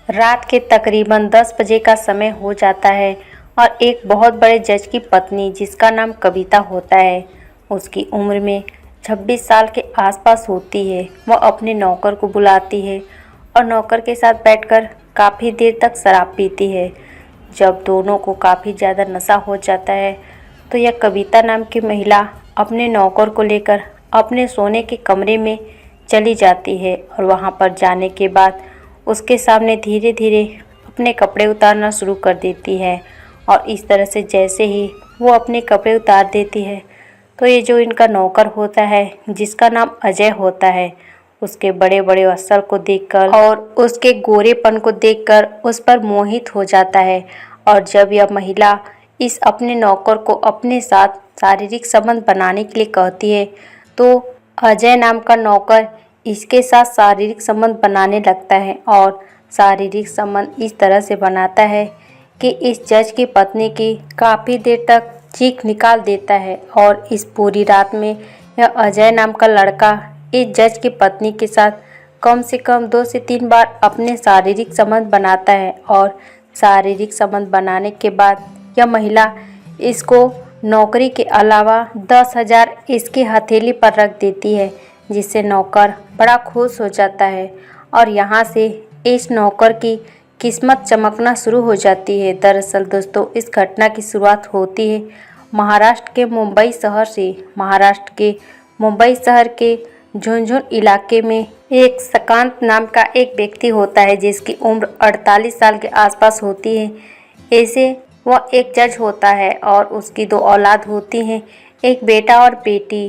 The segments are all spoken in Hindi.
रात के तकरीबन 10 बजे का समय हो जाता है और एक बहुत बड़े जज की पत्नी, जिसका नाम कविता होता है, उसकी उम्र में 26 साल के आसपास होती है। वह अपने नौकर को बुलाती है और नौकर के साथ बैठकर काफ़ी देर तक शराब पीती है। जब दोनों को काफ़ी ज़्यादा नशा हो जाता है तो यह कविता नाम की महिला अपने नौकर को लेकर अपने सोने के कमरे में चली जाती है और वहाँ पर जाने के बाद उसके सामने धीरे धीरे अपने कपड़े उतारना शुरू कर देती है। और इस तरह से जैसे ही वो अपने कपड़े उतार देती है तो ये जो इनका नौकर होता है, जिसका नाम अजय होता है, उसके बड़े बड़े वस्त्र को देखकर और उसके गोरेपन को देखकर उस पर मोहित हो जाता है। और जब यह महिला इस अपने नौकर को अपने साथ शारीरिक संबंध बनाने के लिए कहती है तो अजय नाम का नौकर इसके साथ शारीरिक संबंध बनाने लगता है और शारीरिक संबंध इस तरह से बनाता है कि इस जज की पत्नी की काफ़ी देर तक चीख निकाल देता है। और इस पूरी रात में यह अजय नाम का लड़का इस जज की पत्नी के साथ कम से कम 2 से 3 बार अपने शारीरिक संबंध बनाता है। और शारीरिक संबंध बनाने के बाद यह महिला इसको नौकरी के अलावा 10,000 इसकी हथेली पर रख देती है, जिससे नौकर बड़ा खुश हो जाता है और यहाँ से इस नौकर की किस्मत चमकना शुरू हो जाती है। दरअसल दोस्तों, इस घटना की शुरुआत होती है महाराष्ट्र के मुंबई शहर से। महाराष्ट्र के मुंबई शहर के झुनझुन इलाके में एक सकांत नाम का एक व्यक्ति होता है, जिसकी उम्र 48 साल के आसपास होती है। ऐसे वह एक जज होता है और उसकी 2 औलाद होती हैं, एक बेटा और बेटी।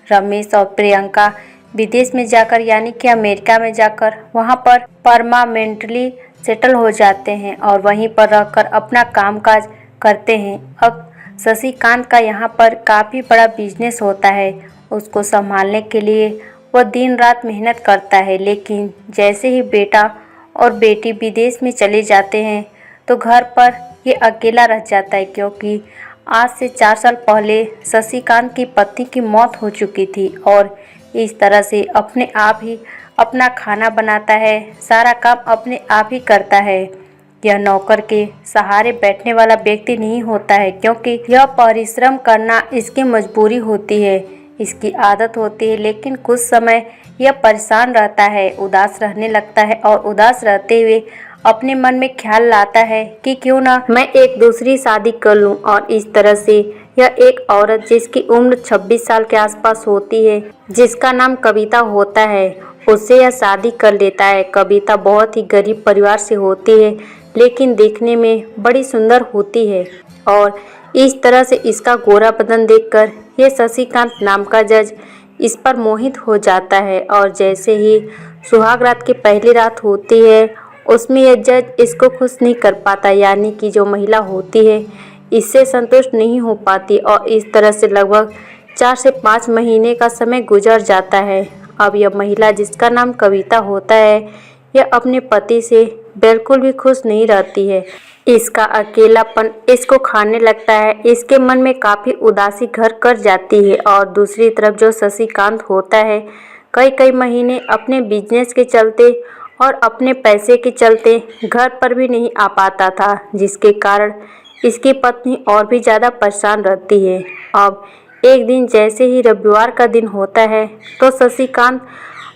रमेश और प्रियंका विदेश में जाकर यानी कि अमेरिका में जाकर वहां पर परमानेंटली सेटल हो जाते हैं और वहीं पर रहकर अपना कामकाज करते हैं। अब शशिकांत का यहाँ पर काफ़ी बड़ा बिजनेस होता है। उसको संभालने के लिए वह दिन रात मेहनत करता है, लेकिन जैसे ही बेटा और बेटी विदेश में चले जाते हैं तो घर पर ये अकेला रह जाता है, क्योंकि आज से 4 साल पहले शशिकांत की पति की मौत हो चुकी थी। और इस तरह से अपने आप ही अपना खाना बनाता है, सारा काम अपने आप ही करता है। यह नौकर के सहारे बैठने वाला व्यक्ति नहीं होता है, क्योंकि यह परिश्रम करना इसकी मजबूरी होती है, इसकी आदत होती है। लेकिन कुछ समय यह परेशान रहता है, उदास रहने लगता है और उदास रहते हुए अपने मन में ख्याल लाता है कि क्यों ना मैं एक दूसरी शादी कर लूं। और इस तरह से यह एक औरत जिसकी उम्र 26 साल के आसपास होती है, जिसका नाम कविता होता है, उससे यह शादी कर लेता है। कविता बहुत ही गरीब परिवार से होती है, लेकिन देखने में बड़ी सुंदर होती है। और इस तरह से इसका गोरा बदन देखकर यह शशिकांत नाम का जज इस पर मोहित हो जाता है। और जैसे ही सुहाग रात की पहली रात होती है, उसमें यह जज इसको खुश नहीं कर पाता, यानी कि जो महिला होती है इससे संतुष्ट नहीं हो पाती। और इस तरह से लगभग 4 से 5 महीने का समय गुजर जाता है। अब यह महिला, जिसका नाम कविता होता है, यह अपने पति से बिल्कुल भी खुश नहीं रहती है। इसका अकेलापन इसको खाने लगता है, इसके मन में काफ़ी उदासी घर कर जाती है। और दूसरी तरफ जो शशिकांत होता है, कई महीने अपने बिजनेस के चलते और अपने पैसे के चलते घर पर भी नहीं आ पाता था, जिसके कारण इसकी पत्नी और भी ज़्यादा परेशान रहती है। अब एक दिन जैसे ही रविवार का दिन होता है तो शशिकांत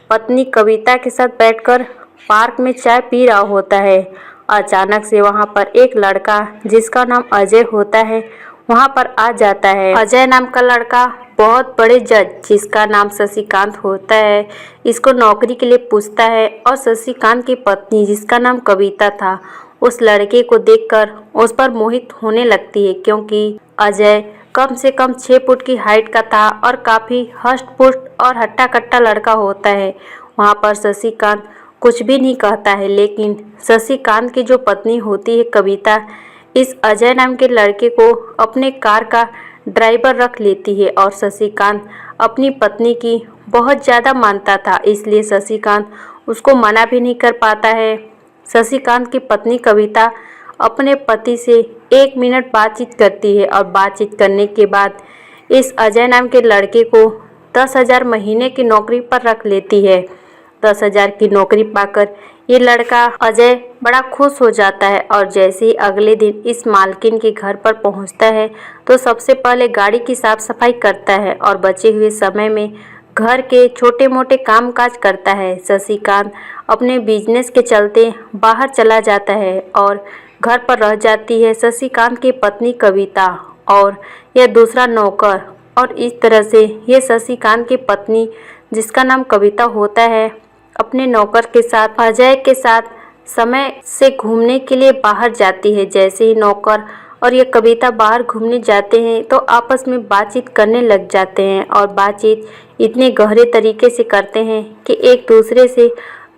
पत्नी कविता के साथ बैठकर पार्क में चाय पी रहा होता है। अचानक से वहाँ पर एक लड़का, जिसका नाम अजय होता है, वहाँ पर आ जाता है। अजय नाम का लड़का बहुत बड़े जज, जिसका नाम शशिकांत होता है, इसको नौकरी के लिए पूछता है। और शशिकांत की पत्नी, जिसका नाम कविता था, उस लड़के को देखकर उस पर मोहित होने लगती है, क्योंकि अजय कम से कम 6 फुट की हाइट का था और काफ़ी हष्ट-पुष्ट और हट्टा-कट्टा लड़का होता है। वहाँ पर शशिकांत कुछ भी नहीं कहता है, लेकिन शशिकांत की जो पत्नी होती है कविता, इस अजय नाम के लड़के को अपने कार का ड्राइवर रख लेती है। और शशिकांत अपनी पत्नी की बहुत ज़्यादा मानता था, इसलिए शशिकांत उसको मना भी नहीं कर पाता है। शशिकांत की पत्नी कविता अपने पति से 1 मिनट बातचीत करती है और बातचीत करने के बाद इस अजय नाम के लड़के को 10,000 महीने की नौकरी पर रख लेती है। 10,000 की नौकरी पाकर ये लड़का अजय बड़ा खुश हो जाता है और जैसे ही अगले दिन इस मालकिन के घर पर पहुंचता है तो सबसे पहले गाड़ी की साफ सफाई करता है और बचे हुए समय में घर के छोटे मोटे काम काज करता है। शशिकांत अपने बिजनेस के चलते बाहर चला जाता है और घर पर रह जाती है शशिकांत की पत्नी कविता और यह दूसरा नौकर। और इस तरह से ये शशिकांत की पत्नी जिसका नाम कविता होता है अपने नौकर के साथ अजय के साथ समय से घूमने के लिए बाहर जाती है। जैसे ही नौकर और ये कविता बाहर घूमने जाते हैं तो आपस में बातचीत करने लग जाते हैं और बातचीत इतने गहरे तरीके से करते हैं कि एक दूसरे से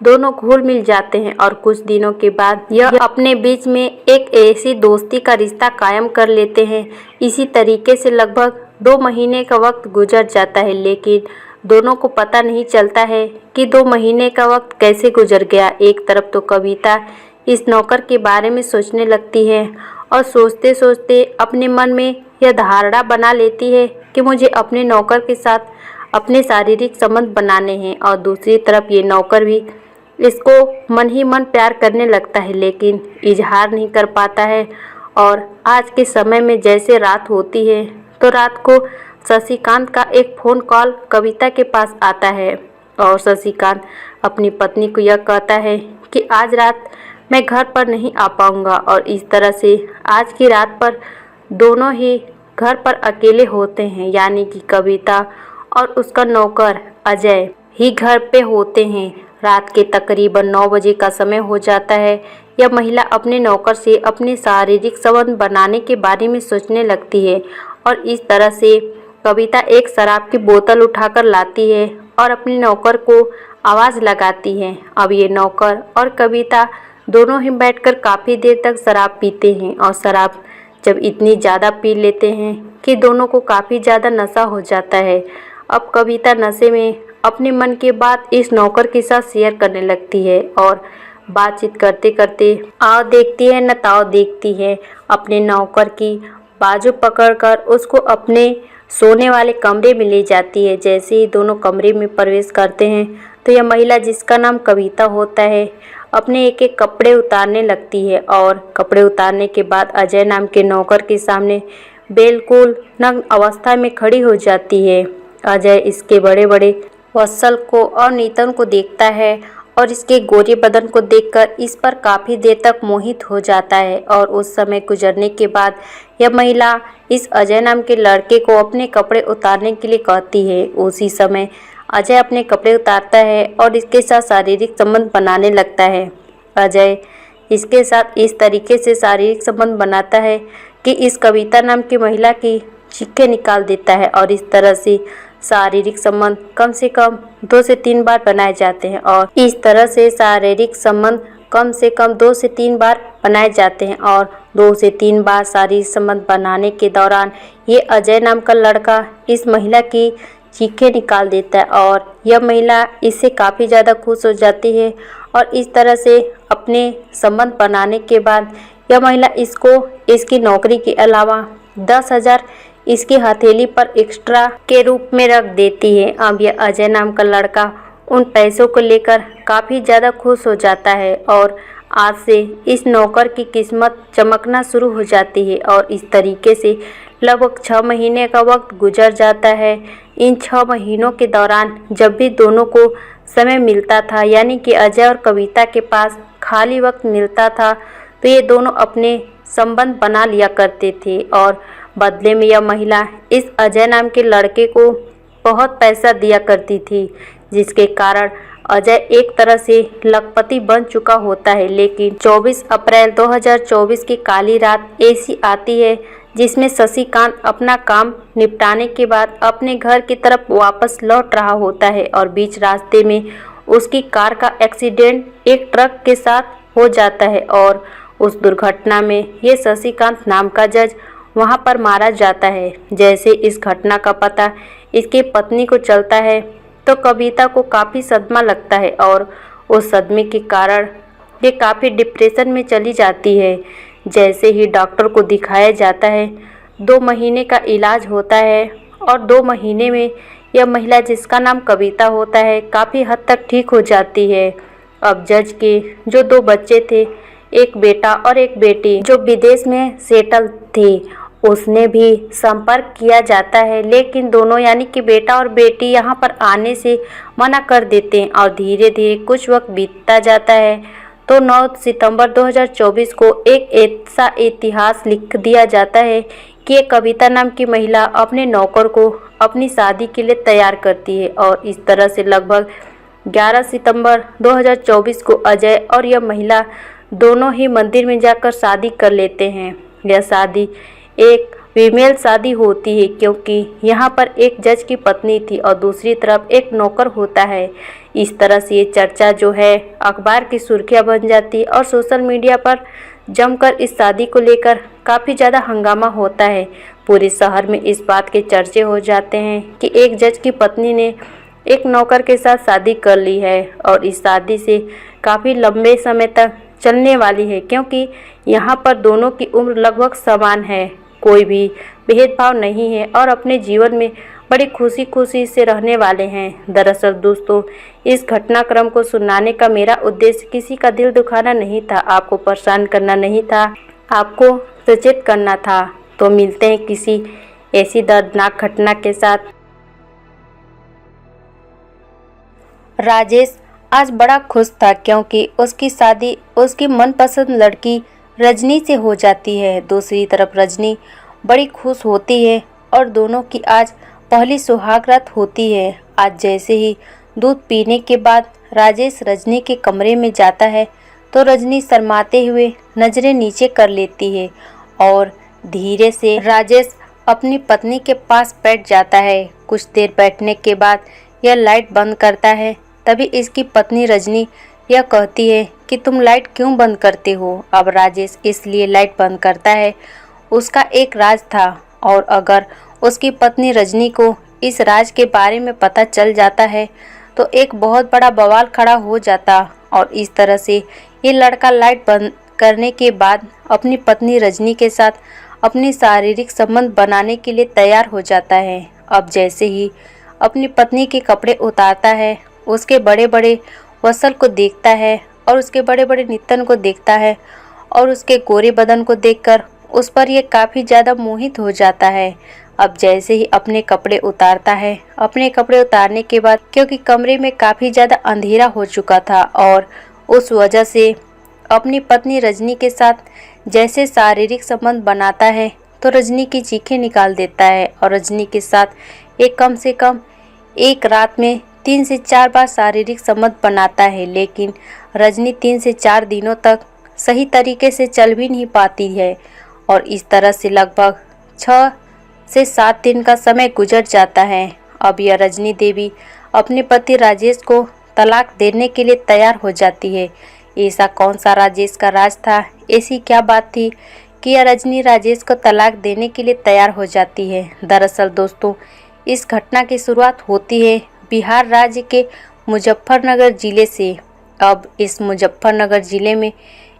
दोनों घुल मिल जाते हैं और कुछ दिनों के बाद यह अपने बीच में एक ऐसी दोस्ती का रिश्ता कायम कर लेते हैं। इसी तरीके से लगभग 2 महीने का वक्त गुजर जाता है, लेकिन दोनों को पता नहीं चलता है कि 2 महीने का वक्त कैसे गुजर गया। एक तरफ तो कविता इस नौकर के बारे में सोचने लगती है और सोचते सोचते अपने मन में यह धारणा बना लेती है कि मुझे अपने नौकर के साथ अपने शारीरिक संबंध बनाने हैं। और दूसरी तरफ ये नौकर भी इसको मन ही मन प्यार करने लगता है, लेकिन इजहार नहीं कर पाता है। और आज के समय में जैसे रात होती है तो रात को शशिकांत का एक फ़ोन कॉल कविता के पास आता है और शशिकांत अपनी पत्नी को यह कहता है कि आज रात मैं घर पर नहीं आ पाऊँगा। और इस तरह से आज की रात पर दोनों ही घर पर अकेले होते हैं, यानी कि कविता और उसका नौकर अजय ही घर पे होते हैं। रात के तकरीबन 9 बजे का समय हो जाता है। यह महिला अपने नौकर से अपने शारीरिक संबंध बनाने के बारे में सोचने लगती है और इस तरह से कविता एक शराब की बोतल उठाकर लाती है और अपने नौकर को आवाज़ लगाती है। अब ये नौकर और कविता दोनों ही बैठकर काफ़ी देर तक शराब पीते हैं और शराब जब इतनी ज़्यादा पी लेते हैं कि दोनों को काफ़ी ज़्यादा नशा हो जाता है। अब कविता नशे में अपने मन की बात इस नौकर के साथ शेयर करने लगती है और बातचीत करते करते आओ देखती है न ताओ देखती है, अपने नौकर की बाजू पकड़कर उसको अपने सोने वाले कमरे में ले जाती है। जैसे ही दोनों कमरे में प्रवेश करते हैं तो यह महिला जिसका नाम कविता होता है अपने एक एक कपड़े उतारने लगती है और कपड़े उतारने के बाद अजय नाम के नौकर के सामने बिल्कुल नग्न अवस्था में खड़ी हो जाती है। अजय इसके बड़े बड़े वत्सल को और नीतन को देखता है और इसके गोरे बदन को देखकर इस पर काफ़ी देर तक मोहित हो जाता है। और उस समय गुजरने के बाद यह महिला इस अजय नाम के लड़के को अपने कपड़े उतारने के लिए कहती है। उसी समय अजय अपने कपड़े उतारता है और इसके साथ शारीरिक संबंध बनाने लगता है। अजय इसके साथ इस तरीके से शारीरिक संबंध बनाता है कि इस कविता नाम की महिला की चीखें निकाल देता है और इस तरह से शारीरिक संबंध कम से कम 2 से 3 बार बनाए जाते हैं। और इस तरह से शारीरिक संबंध कम से कम 2 से 3 बार बनाए जाते हैं और 2 से 3 बार शारीरिक संबंध बनाने के दौरान ये अजय नाम का लड़का इस महिला की चीखें निकाल देता है और यह महिला इससे काफ़ी ज़्यादा खुश हो जाती है। और इस तरह से अपने संबंध बनाने के बाद यह महिला इसको इसकी नौकरी के अलावा 10,000 इसकी हथेली पर एक्स्ट्रा के रूप में रख देती है। अब यह अजय नाम का लड़का उन पैसों को लेकर काफ़ी ज़्यादा खुश हो जाता है और आज से इस नौकर की किस्मत चमकना शुरू हो जाती है। और इस तरीके से लगभग 6 महीने का वक्त गुजर जाता है। इन 6 महीनों के दौरान जब भी दोनों को समय मिलता था, यानी कि अजय और कविता के पास खाली वक्त मिलता था, तो ये दोनों अपने संबंध बना लिया करते थे। और बदले में यह महिला इस अजय नाम के लड़के को बहुत पैसा दिया करती थी, जिसके कारण अजय एक तरह से लखपति बन चुका होता है। लेकिन 24 अप्रैल 2024 की काली रात ऐसी आती है जिसमें शशिकांत अपना काम निपटाने के बाद अपने घर की तरफ वापस लौट रहा होता है और बीच रास्ते में उसकी कार का एक्सीडेंट एक ट्रक के साथ हो जाता है और उस दुर्घटना में ये शशिकांत नाम का जज वहां पर मारा जाता है। जैसे इस घटना का पता इसकी पत्नी को चलता है तो कविता को काफ़ी सदमा लगता है और उस सदमे के कारण ये काफ़ी डिप्रेशन में चली जाती है। जैसे ही डॉक्टर को दिखाया जाता है 2 महीने का इलाज होता है और 2 महीने में यह महिला जिसका नाम कविता होता है काफ़ी हद तक ठीक हो जाती है। अब जज के जो 2 बच्चे थे, एक बेटा और एक बेटी, जो विदेश में सेटल थे, उसने भी संपर्क किया जाता है, लेकिन दोनों यानी कि बेटा और बेटी यहाँ पर आने से मना कर देते हैं और धीरे धीरे कुछ वक्त बीतता जाता है। तो 9 सितंबर 2024 को एक ऐसा इतिहास लिख दिया जाता है कि एक कविता नाम की महिला अपने नौकर को अपनी शादी के लिए तैयार करती है और इस तरह से लगभग 11 सितंबर 2024 को अजय और यह महिला दोनों ही मंदिर में जाकर शादी कर लेते हैं। यह शादी एक फीमेल शादी होती है क्योंकि यहाँ पर एक जज की पत्नी थी और दूसरी तरफ एक नौकर होता है। इस तरह से ये चर्चा जो है अखबार की सुर्खियाँ बन जाती है और सोशल मीडिया पर जमकर इस शादी को लेकर काफ़ी ज़्यादा हंगामा होता है। पूरे शहर में इस बात के चर्चे हो जाते हैं कि एक जज की पत्नी ने एक नौकर के साथ शादी कर ली है और इस शादी से काफ़ी लंबे समय तक चलने वाली है क्योंकि यहाँ पर दोनों की उम्र लगभग समान है, कोई भी भेदभाव नहीं है और अपने जीवन में बड़ी खुशी खुशी से रहने वाले हैं। दरअसल दोस्तों, इस घटनाक्रम को सुनाने का मेरा उद्देश्य किसी का दिल दुखाना नहीं था, आपको परेशान करना नहीं था, आपको सचेत करना था। तो मिलते हैं किसी ऐसी दर्दनाक घटना के साथ। राजेश आज बड़ा खुश था क्योंकि उसकी शादी उसकी मनपसंद लड़की रजनी से हो जाती है। दूसरी तरफ रजनी बड़ी खुश होती है और दोनों की आज पहली सुहाग रात होती है। आज जैसे ही दूध पीने के बाद राजेश रजनी के कमरे में जाता है तो रजनी शर्माते हुए नज़रें नीचे कर लेती है और धीरे से राजेश अपनी पत्नी के पास बैठ जाता है। कुछ देर बैठने के बाद यह लाइट बंद करता है। तभी इसकी पत्नी रजनी यह कहती है कि तुम लाइट क्यों बंद करते हो। अब राजेश इसलिए लाइट बंद करता है, उसका एक राज था और अगर उसकी पत्नी रजनी को इस राज के बारे में पता चल जाता है तो एक बहुत बड़ा बवाल खड़ा हो जाता और इस तरह से ये लड़का लाइट बंद करने के बाद अपनी पत्नी रजनी के साथ अपनी शारीरिक संबंध बनाने के लिए तैयार हो जाता है। अब जैसे ही अपनी पत्नी के कपड़े उतारता है, उसके बड़े बड़े वस्त्र को देखता है और उसके बड़े बड़े नितन को देखता है और उसके गोरे बदन को देखकर उस पर यह काफ़ी ज़्यादा मोहित हो जाता है। अब जैसे ही अपने कपड़े उतारता है, अपने कपड़े उतारने के बाद क्योंकि कमरे में काफ़ी ज़्यादा अंधेरा हो चुका था और उस वजह से अपनी पत्नी रजनी के साथ जैसे शारीरिक संबंध बनाता है तो रजनी की चीखें निकाल देता है और रजनी के साथ एक कम से कम एक रात में 3 से 4 बार शारीरिक संबंध बनाता है। लेकिन रजनी 3 से 4 दिनों तक सही तरीके से चल भी नहीं पाती है और इस तरह से लगभग 6 से 7 दिन का समय गुजर जाता है। अब यह रजनी देवी अपने पति राजेश को तलाक देने के लिए तैयार हो जाती है। ऐसा कौन सा राजेश का राज था, ऐसी क्या बात थी कि यह रजनी राजेश को तलाक देने के लिए तैयार हो जाती है। दरअसल दोस्तों, इस घटना की शुरुआत होती है बिहार राज्य के मुजफ्फरनगर ज़िले से। अब इस मुजफ्फरनगर ज़िले में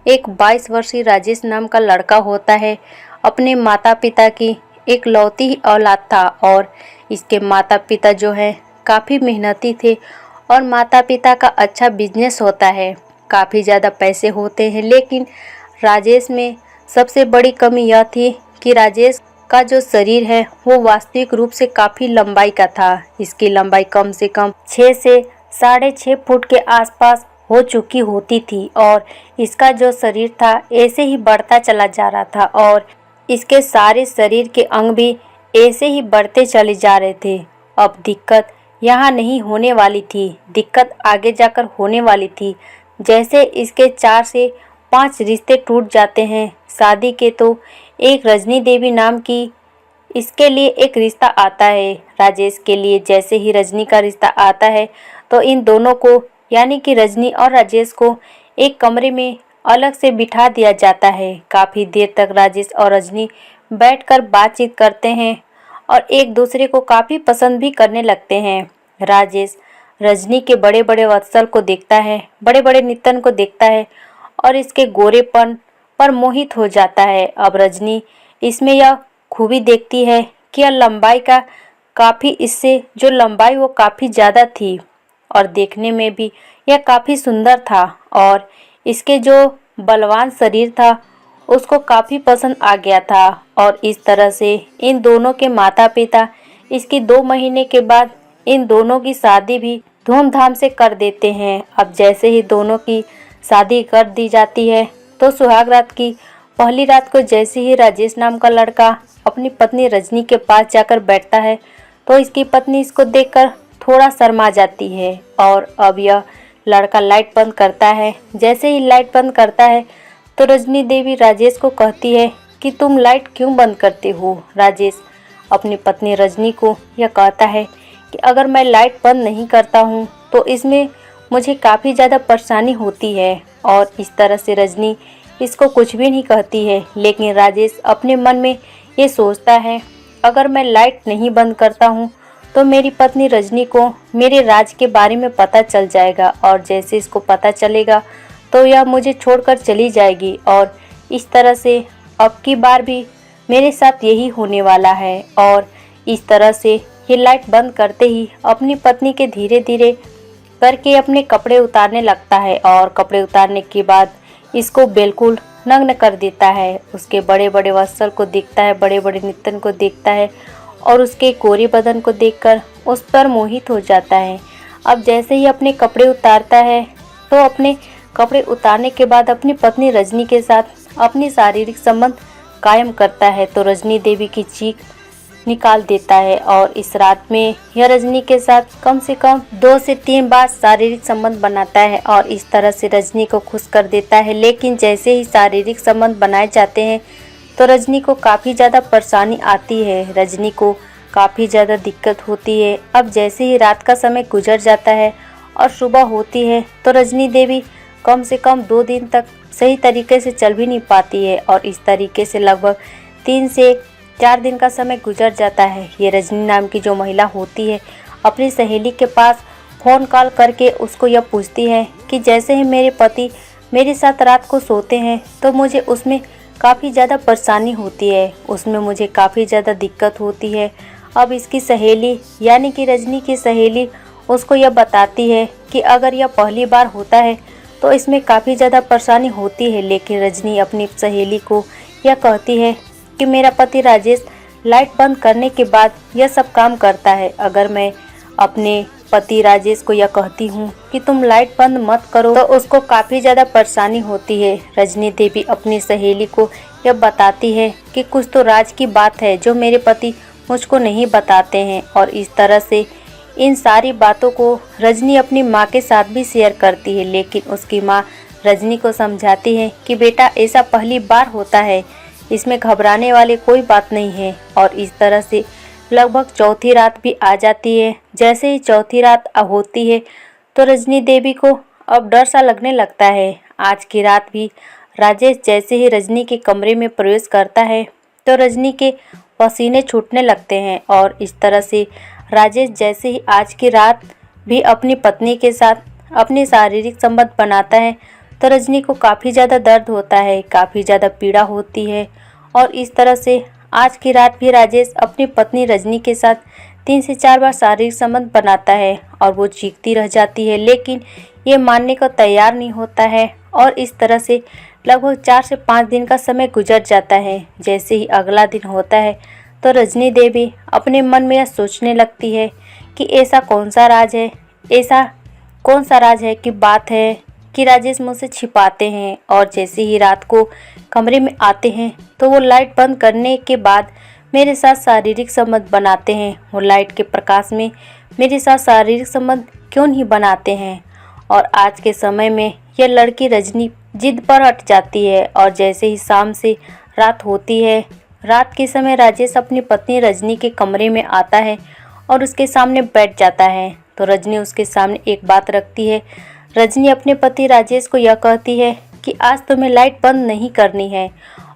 एक 22 वर्षीय राजेश नाम का लड़का होता है। अपने माता पिता की एक लौती ही औलाद था और इसके माता पिता जो है काफ़ी मेहनती थे और माता पिता का अच्छा बिजनेस होता है, काफ़ी ज़्यादा पैसे होते हैं। लेकिन राजेश में सबसे बड़ी कमी यह थी कि राजेश का जो शरीर है वो वास्तविक रूप से काफ़ी लंबाई का था। इसकी लंबाई कम से कम 6 से 6.5 फुट के आसपास हो चुकी होती थी और इसका जो शरीर था ऐसे ही बढ़ता चला जा रहा था और इसके सारे शरीर के अंग भी ऐसे ही बढ़ते चले जा रहे थे। अब दिक्कत यहाँ नहीं होने वाली थी, दिक्कत आगे जाकर होने वाली थी। जैसे इसके 4 से 5 रिश्ते टूट जाते हैं शादी के, तो एक रजनी देवी नाम की इसके लिए एक रिश्ता आता है राजेश के लिए। जैसे ही रजनी का रिश्ता आता है तो इन दोनों को यानी कि रजनी और राजेश को एक कमरे में अलग से बिठा दिया जाता है। काफ़ी देर तक राजेश और रजनी बैठकर बातचीत करते हैं और एक दूसरे को काफ़ी पसंद भी करने लगते हैं। राजेश रजनी के बड़े बड़े वत्सल को देखता है, बड़े बड़े नितन को देखता है और इसके गोरेपन पर मोहित हो जाता है। अब रजनी इसमें यह खूबी देखती है कि यह लंबाई का काफ़ी इससे जो लंबाई वो काफ़ी ज़्यादा थी और देखने में भी यह काफ़ी सुंदर था और इसके जो बलवान शरीर था उसको काफ़ी पसंद आ गया था। और इस तरह से इन दोनों के माता पिता इसकी 2 महीने के बाद इन दोनों की शादी भी धूमधाम से कर देते हैं। अब जैसे ही दोनों की शादी कर दी जाती है तो सुहाग रात की पहली रात को जैसे ही राजेश नाम का लड़का अपनी पत्नी रजनी के पास जाकर बैठता है तो इसकी पत्नी इसको देखकर थोड़ा शर्मा जाती है। और अब यह लड़का लाइट बंद करता है। जैसे ही लाइट बंद करता है तो रजनी देवी राजेश को कहती है कि तुम लाइट क्यों बंद करते हो। राजेश अपनी पत्नी रजनी को यह कहता है कि अगर मैं लाइट बंद नहीं करता हूँ तो इसमें मुझे काफ़ी ज़्यादा परेशानी होती है। और इस तरह से रजनी इसको कुछ भी नहीं कहती है, लेकिन राजेश अपने मन में ये सोचता है अगर मैं लाइट नहीं बंद करता हूँ तो मेरी पत्नी रजनी को मेरे राज के बारे में पता चल जाएगा और जैसे इसको पता चलेगा तो यह मुझे छोड़कर चली जाएगी और इस तरह से अब की बार भी मेरे साथ यही होने वाला है। और इस तरह से ये लाइट बंद करते ही अपनी पत्नी के धीरे धीरे करके अपने कपड़े उतारने लगता है और कपड़े उतारने के बाद इसको बिल्कुल नग्न कर देता है। उसके बड़े बड़े वस्त्र को देखता है, बड़े बड़े नितन को देखता है और उसके कोरे बदन को देखकर उस पर मोहित हो जाता है। अब जैसे ही अपने कपड़े उतारता है तो अपने कपड़े उतारने के बाद अपनी पत्नी रजनी के साथ अपनी शारीरिक संबंध कायम करता है तो रजनी देवी की चीख निकाल देता है। और इस रात में यह रजनी के साथ कम से कम 2 से 3 बार शारीरिक संबंध बनाता है और इस तरह से रजनी को खुश कर देता है। लेकिन जैसे ही शारीरिक संबंध बनाए जाते हैं तो रजनी को काफ़ी ज़्यादा परेशानी आती है, रजनी को काफ़ी ज़्यादा दिक्कत होती है। अब जैसे ही रात का समय गुजर जाता है और सुबह होती है तो रजनी देवी कम से कम 2 दिन तक सही तरीके से चल भी नहीं पाती है और इस तरीके से लगभग 3 से 4 दिन का समय गुजर जाता है। ये रजनी नाम की जो महिला होती है अपनी सहेली के पास फ़ोन कॉल करके उसको यह पूछती है कि जैसे ही मेरे पति मेरे साथ रात को सोते हैं तो मुझे उसमें काफ़ी ज़्यादा परेशानी होती है, उसमें मुझे काफ़ी ज़्यादा दिक्कत होती है। अब इसकी सहेली यानी कि रजनी की सहेली उसको यह बताती है कि अगर यह पहली बार होता है तो इसमें काफ़ी ज़्यादा परेशानी होती है। लेकिन रजनी अपनी सहेली को यह कहती है कि मेरा पति राजेश लाइट बंद करने के बाद यह सब काम करता है। अगर मैं अपने पति राजेश को यह कहती हूँ कि तुम लाइट बंद मत करो तो उसको काफ़ी ज़्यादा परेशानी होती है। रजनी देवी अपनी सहेली को यह बताती है कि कुछ तो राज की बात है जो मेरे पति मुझको नहीं बताते हैं। और इस तरह से इन सारी बातों को रजनी अपनी माँ के साथ भी शेयर करती है, लेकिन उसकी माँ रजनी को समझाती है कि बेटा ऐसा पहली बार होता है, इसमें घबराने वाली कोई बात नहीं है। और इस तरह से लगभग चौथी रात भी आ जाती है। जैसे ही चौथी रात होती है तो रजनी देवी को अब डर सा लगने लगता है। आज की रात भी राजेश जैसे ही रजनी के कमरे में प्रवेश करता है तो रजनी के पसीने छूटने लगते हैं। और इस तरह से राजेश जैसे ही आज की रात भी अपनी पत्नी के साथ अपनी शारीरिक संबंध बनाता है तो रजनी को काफ़ी ज़्यादा दर्द होता है, काफ़ी ज़्यादा पीड़ा होती है। और इस तरह से आज की रात भी राजेश अपनी पत्नी रजनी के साथ 3 से 4 बार शारीरिक संबंध बनाता है और वो चीखती रह जाती है, लेकिन ये मानने को तैयार नहीं होता है। और इस तरह से लगभग 4 से 5 दिन का समय गुजर जाता है। जैसे ही अगला दिन होता है तो रजनी देवी अपने मन में यह सोचने लगती है कि ऐसा कौन सा राज है, ऐसा कौन सा राज है कि बात है कि राजेश मुझसे छिपाते हैं। और जैसे ही रात को कमरे में आते हैं तो वो लाइट बंद करने के बाद मेरे साथ शारीरिक संबंध बनाते हैं। वो लाइट के प्रकाश में मेरे साथ शारीरिक संबंध क्यों नहीं बनाते हैं। और आज के समय में यह लड़की रजनी जिद पर हट जाती है। और जैसे ही शाम से रात होती है, रात के समय राजेश अपनी पत्नी रजनी के कमरे में आता है और उसके सामने बैठ जाता है तो रजनी उसके सामने एक बात रखती है। रजनी अपने पति राजेश को यह कहती है कि आज तुम्हें लाइट बंद नहीं करनी है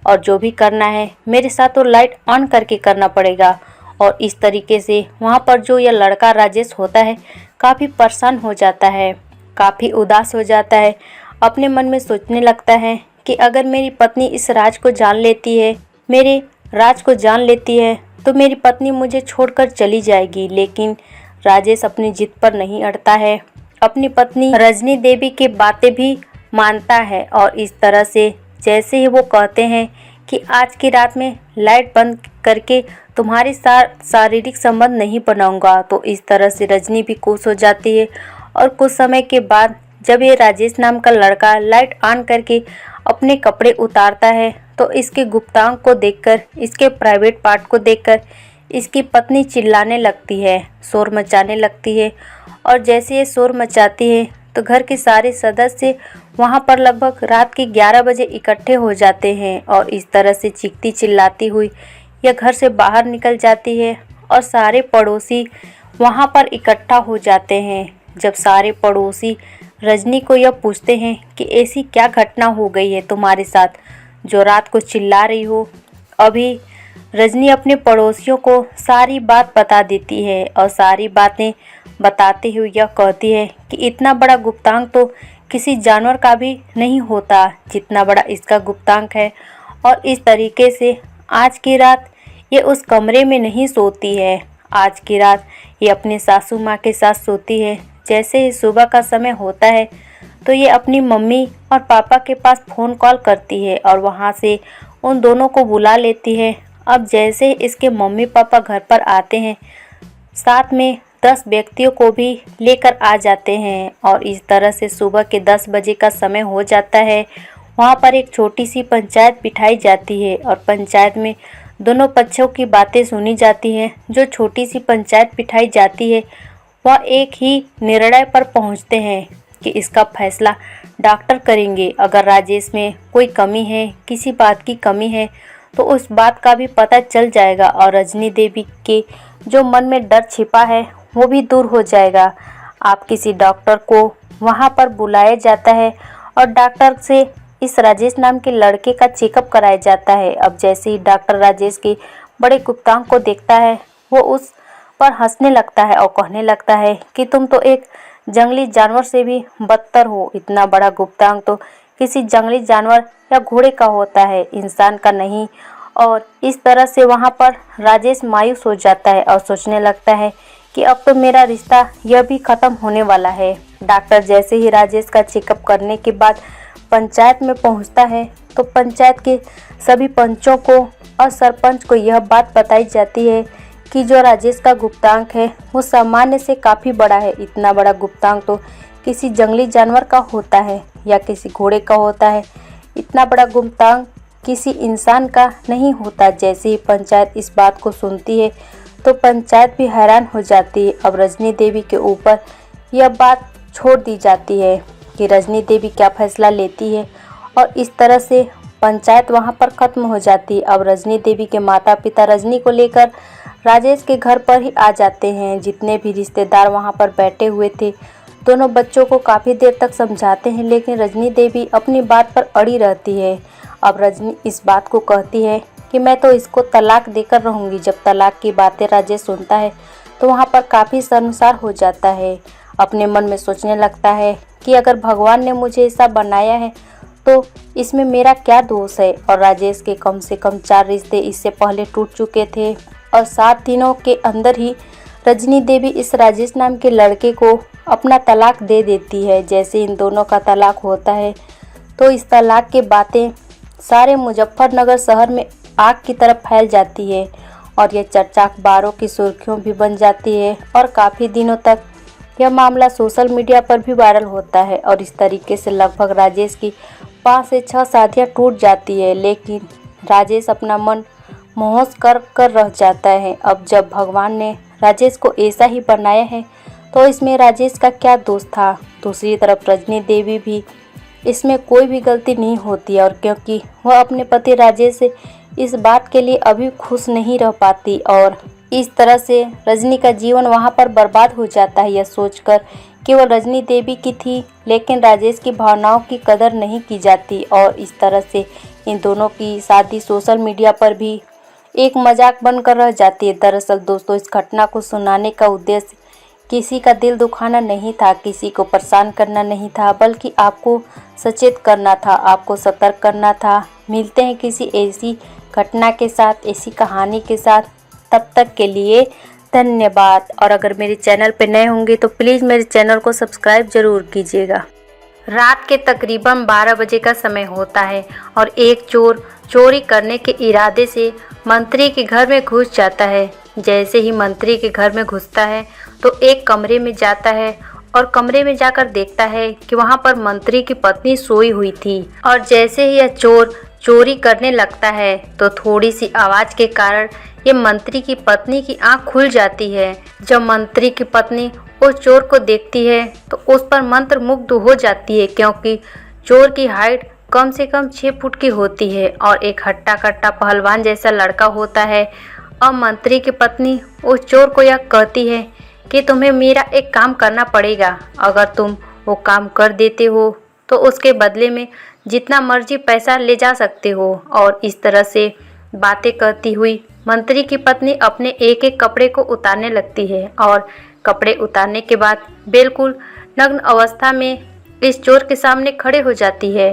और जो भी करना है मेरे साथ तो लाइट ऑन करके करना पड़ेगा। और इस तरीके से वहाँ पर जो यह लड़का राजेश होता है काफ़ी परेशान हो जाता है, काफ़ी उदास हो जाता है। अपने मन में सोचने लगता है कि अगर मेरी पत्नी इस राज को जान लेती है, मेरे राज को जान लेती है तो मेरी पत्नी मुझे छोड़कर चली जाएगी। लेकिन राजेश अपनी जिद पर नहीं अड़ता है अपनी पत्नी रजनी देवी की बातें भी मानता है और इस तरह से जैसे ही वो कहते हैं कि आज की रात में लाइट बंद करके तुम्हारे साथ शारीरिक संबंध नहीं बनाऊंगा, तो इस तरह से रजनी भी खुश हो जाती है। और कुछ समय के बाद जब ये राजेश नाम का लड़का लाइट ऑन करके अपने कपड़े उतारता है तो इसके गुप्तांग को देखकर, इसके प्राइवेट पार्ट को देखकर इसकी पत्नी चिल्लाने लगती है, शोर मचाने लगती है। और जैसे ये शोर मचाती है तो घर के सारे सदस्य वहाँ पर लगभग रात के 11 बजे इकट्ठे हो जाते हैं और इस तरह से चीखती चिल्लाती हुई यह घर से बाहर निकल जाती है और सारे पड़ोसी वहाँ पर इकट्ठा हो जाते हैं। जब सारे पड़ोसी रजनी को यह पूछते हैं कि ऐसी क्या घटना हो गई है तुम्हारे साथ जो रात को चिल्ला रही हो, अभी रजनी अपने पड़ोसियों को सारी बात बता देती है और सारी बातें बताते हुए यह कहती है कि इतना बड़ा गुप्तांक तो किसी जानवर का भी नहीं होता जितना बड़ा इसका गुप्तांक है। और इस तरीके से आज की रात ये उस कमरे में नहीं सोती है। आज की रात ये अपने सासू माँ के साथ सोती है। जैसे ही सुबह का समय होता है तो ये अपनी मम्मी और पापा के पास फ़ोन कॉल करती है और वहाँ से उन दोनों को बुला लेती है। अब जैसे इसके मम्मी पापा घर पर आते हैं, साथ में 10 व्यक्तियों को भी लेकर आ जाते हैं और इस तरह से सुबह के 10 बजे का समय हो जाता है। वहाँ पर एक छोटी सी पंचायत बिठाई जाती है और पंचायत में दोनों पक्षों की बातें सुनी जाती हैं। जो छोटी सी पंचायत बिठाई जाती है वह एक ही निर्णय पर पहुँचते हैं कि इसका फैसला डॉक्टर करेंगे। अगर राजेश में कोई कमी है, किसी बात की कमी है, तो उस बात का भी पता चल जाएगा और रजनी देवी के जो मन में डर छिपा है वो भी दूर हो जाएगा। आप किसी डॉक्टर को वहाँ पर बुलाया जाता है और डॉक्टर से इस राजेश नाम के लड़के का चेकअप कराया जाता है। अब जैसे ही डॉक्टर राजेश के बड़े गुप्तांक को देखता है वो उस पर हंसने लगता है और कहने लगता है कि तुम तो एक जंगली जानवर से भी बदतर हो। इतना बड़ा गुप्तांक तो किसी जंगली जानवर या घोड़े का होता है, इंसान का नहीं। और इस तरह से वहाँ पर राजेश मायूस हो जाता है और सोचने लगता है कि अब तो मेरा रिश्ता यह भी ख़त्म होने वाला है। डॉक्टर जैसे ही राजेश का चेकअप करने के बाद पंचायत में पहुँचता है तो पंचायत के सभी पंचों को और सरपंच को यह बात बताई जाती है कि जो राजेश का गुप्तांक है वो सामान्य से काफ़ी बड़ा है। इतना बड़ा गुप्तांक तो किसी जंगली जानवर का होता है या किसी घोड़े का होता है, इतना बड़ा गुप्तांक किसी इंसान का नहीं होता। जैसे ही पंचायत इस बात को सुनती है तो पंचायत भी हैरान हो जाती है। अब रजनी देवी के ऊपर यह बात छोड़ दी जाती है कि रजनी देवी क्या फैसला लेती है और इस तरह से पंचायत वहां पर ख़त्म हो जाती है। अब रजनी देवी के माता पिता रजनी को लेकर राजेश के घर पर ही आ जाते हैं। जितने भी रिश्तेदार वहां पर बैठे हुए थे दोनों बच्चों को काफ़ी देर तक समझाते हैं, लेकिन रजनी देवी अपनी बात पर अड़ी रहती है। अब रजनी इस बात को कहती है कि मैं तो इसको तलाक देकर रहूँगी। जब तलाक की बातें राजेश सुनता है तो वहाँ पर काफ़ी शर्मसार हो जाता है। अपने मन में सोचने लगता है कि अगर भगवान ने मुझे ऐसा बनाया है तो इसमें मेरा क्या दोष है। और राजेश के कम से कम 4 रिश्ते इससे पहले टूट चुके थे और 7 दिनों के अंदर ही रजनी देवी इस राजेश नाम के लड़के को अपना तलाक दे देती है। जैसे इन दोनों का तलाक होता है तो इस तलाक की बातें सारे मुजफ्फरनगर शहर में आग की तरह फैल जाती है और यह चर्चा अखबारों की सुर्खियों भी बन जाती है और काफ़ी दिनों तक यह मामला सोशल मीडिया पर भी वायरल होता है। और इस तरीके से लगभग राजेश की 5 से 6 शादियाँ टूट जाती है, लेकिन राजेश अपना मन मोहस कर रह जाता है। अब जब भगवान ने राजेश को ऐसा ही बनाया है तो इसमें राजेश का क्या दोष था। दूसरी तरफ रजनी देवी भी इसमें कोई भी गलती नहीं होती है और क्योंकि वह अपने पति राजेश से इस बात के लिए अभी खुश नहीं रह पाती और इस तरह से रजनी का जीवन वहाँ पर बर्बाद हो जाता है। यह सोचकर कि वह रजनी देवी की थी, लेकिन राजेश की भावनाओं की कदर नहीं की जाती और इस तरह से इन दोनों की शादी सोशल मीडिया पर भी एक मजाक बनकर रह जाती है। दरअसल दोस्तों, इस घटना को सुनाने का उद्देश्य किसी का दिल दुखाना नहीं था, किसी को परेशान करना नहीं था, बल्कि आपको सचेत करना था, आपको सतर्क करना था। मिलते हैं किसी ऐसी घटना के साथ, ऐसी कहानी के साथ। तब तक के लिए धन्यवाद। और अगर मेरे चैनल पर नए होंगे तो प्लीज़ मेरे चैनल को सब्सक्राइब ज़रूर कीजिएगा। रात के तकरीबन 12 बजे का समय होता है और एक चोर चोरी करने के इरादे से मंत्री के घर में घुस जाता है। जैसे ही मंत्री के घर में घुसता है तो एक कमरे में जाता है और कमरे में जाकर देखता है कि वहाँ पर मंत्री की पत्नी सोई हुई थी। और जैसे ही यह चोर चोरी करने लगता है तो थोड़ी सी आवाज़ के कारण ये मंत्री की पत्नी की आंख खुल जाती है। जब मंत्री की पत्नी उस चोर को देखती है तो उस पर मंत्र मुग्ध हो जाती है, क्योंकि चोर की हाइट कम से कम 6 फुट की होती है और एक हट्टा कट्टा पहलवान जैसा लड़का होता है। और मंत्री की पत्नी उस चोर को यह कहती है कि तुम्हें मेरा एक काम करना पड़ेगा। अगर तुम वो काम कर देते हो तो उसके बदले में जितना मर्जी पैसा ले जा सकते हो। और इस तरह से बातें करती हुई मंत्री की पत्नी अपने एक एक कपड़े को उतारने लगती है और कपड़े उतारने के बाद बिल्कुल नग्न अवस्था में इस चोर के सामने खड़े हो जाती है।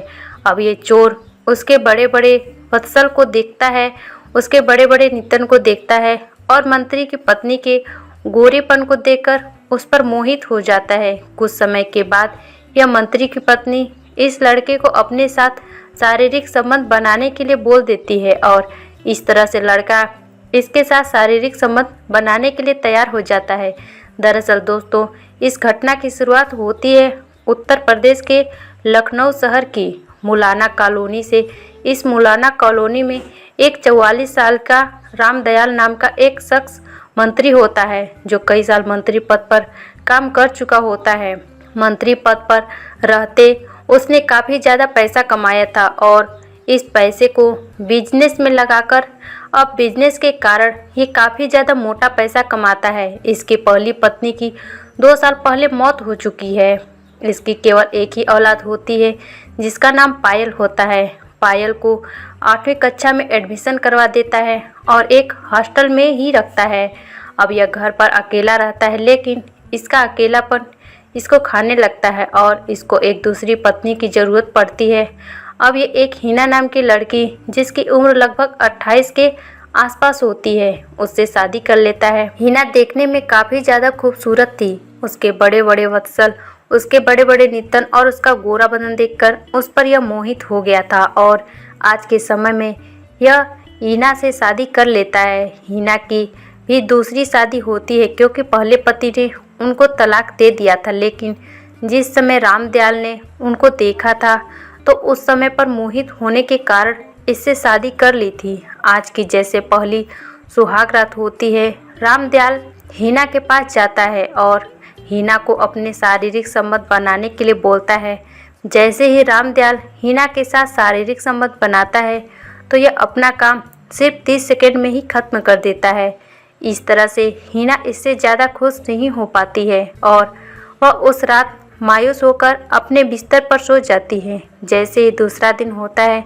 अब ये चोर उसके बड़े बड़े वत्सल को देखता है, उसके बड़े बड़े नितन को देखता है और मंत्री की पत्नी के गोरेपन को देखकर उस पर मोहित हो जाता है। कुछ समय के बाद यह मंत्री की पत्नी इस लड़के को अपने साथ शारीरिक संबंध बनाने के लिए बोल देती है और इस तरह से लड़का इसके साथ शारीरिक संबंध बनाने के लिए तैयार हो जाता है। दरअसल दोस्तों, इस घटना की शुरुआत होती है उत्तर प्रदेश के लखनऊ शहर की मुलाना कॉलोनी से। इस मुलाना कॉलोनी में एक 44 साल का रामदयाल नाम का एक शख्स मंत्री होता है, जो कई साल मंत्री पद पर काम कर चुका होता है। मंत्री पद पर रहते उसने काफ़ी ज़्यादा पैसा कमाया था और इस पैसे को बिजनेस में लगाकर अब बिजनेस के कारण ये काफ़ी ज़्यादा मोटा पैसा कमाता है। इसकी पहली पत्नी की 2 साल पहले मौत हो चुकी है। इसकी केवल एक ही औलाद होती है जिसका नाम पायल होता है। पायल को 8वीं कक्षा में एडमिशन करवा देता है और एक हॉस्टल में ही रखता है। अब यह घर पर अकेला रहता है, लेकिन इसका अकेलापन इसको खाने लगता है और इसको एक दूसरी पत्नी की ज़रूरत पड़ती है। अब ये एक हिना नाम की लड़की, जिसकी उम्र लगभग 28 के आसपास होती है, उससे शादी कर लेता है। हिना देखने में काफ़ी ज़्यादा खूबसूरत थी। उसके बड़े बड़े वत्सल, उसके बड़े बड़े नितन और उसका गोरा बदन देखकर उस पर यह मोहित हो गया था और आज के समय में यह हिना से शादी कर लेता है। हिना की भी दूसरी शादी होती है, क्योंकि पहले पति ने उनको तलाक दे दिया था, लेकिन जिस समय रामदयाल ने उनको देखा था तो उस समय पर मोहित होने के कारण इससे शादी कर ली थी। आज की जैसे पहली सुहाग रात होती है, रामदयाल हिना के पास जाता है और हिना को अपने शारीरिक संबंध बनाने के लिए बोलता है। जैसे ही रामदयाल हिना के साथ शारीरिक संबंध बनाता है तो यह अपना काम सिर्फ 30 सेकंड में ही खत्म कर देता है। इस तरह से हिना इससे ज़्यादा खुश नहीं हो पाती है और वह उस रात मायूस होकर अपने बिस्तर पर सो जाती है। जैसे ही दूसरा दिन होता है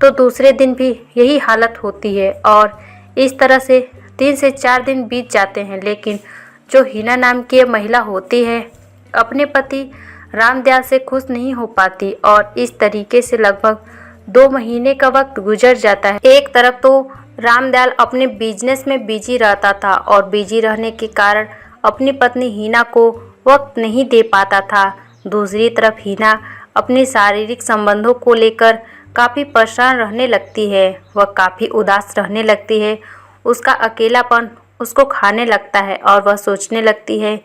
तो दूसरे दिन भी यही हालत होती है और इस तरह से 3 से 4 दिन बीत जाते हैं, लेकिन जो हिना नाम की ये महिला होती है अपने पति रामदयाल से खुश नहीं हो पाती और इस तरीके से लगभग 2 महीने का वक्त गुजर जाता है। एक तरफ तो रामदयाल अपने बिजनेस में बिजी रहता था और बिजी रहने के कारण अपनी पत्नी हिना को वक्त नहीं दे पाता था। दूसरी तरफ हिना अपने शारीरिक संबंधों को लेकर काफ़ी परेशान रहने लगती है। वह काफ़ी उदास रहने लगती है। उसका अकेलापन उसको खाने लगता है और वह सोचने लगती है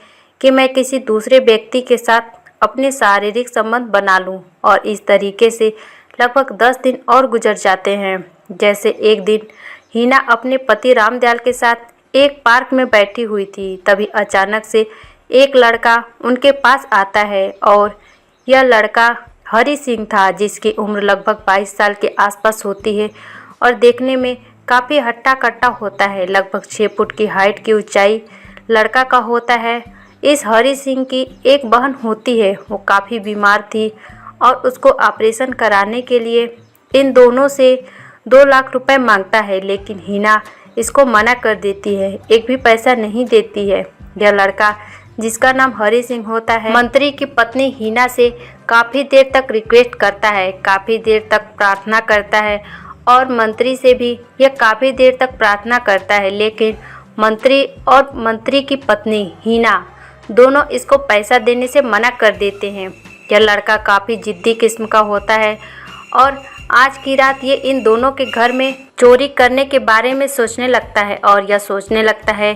कि मैं किसी दूसरे व्यक्ति के साथ अपने शारीरिक संबंध बना लूं। और इस तरीके से लगभग 10 दिन और गुजर जाते हैं। जैसे एक दिन हिना अपने पति रामदयाल के साथ एक पार्क में बैठी हुई थी, तभी अचानक से एक लड़का उनके पास आता है और यह लड़का हरी सिंह था, जिसकी उम्र लगभग 22 साल के आसपास होती है और देखने में काफ़ी हट्टा कट्टा होता है। लगभग 6 फुट की हाइट की ऊंचाई लड़का का होता है। इस हरी सिंह की एक बहन होती है, वो काफ़ी बीमार थी और उसको ऑपरेशन कराने के लिए इन दोनों से 2 लाख रुपए मांगता है, लेकिन हिना इसको मना कर देती है, एक भी पैसा नहीं देती है। यह लड़का, जिसका नाम हरी सिंह होता है, मंत्री की पत्नी हिना से काफ़ी देर तक रिक्वेस्ट करता है, काफ़ी देर तक प्रार्थना करता है और मंत्री से भी यह काफ़ी देर तक प्रार्थना करता है, लेकिन मंत्री और मंत्री की पत्नी हीना दोनों इसको पैसा देने से मना कर देते हैं। यह लड़का काफ़ी जिद्दी किस्म का होता है और आज की रात ये इन दोनों के घर में चोरी करने के बारे में सोचने लगता है और यह सोचने लगता है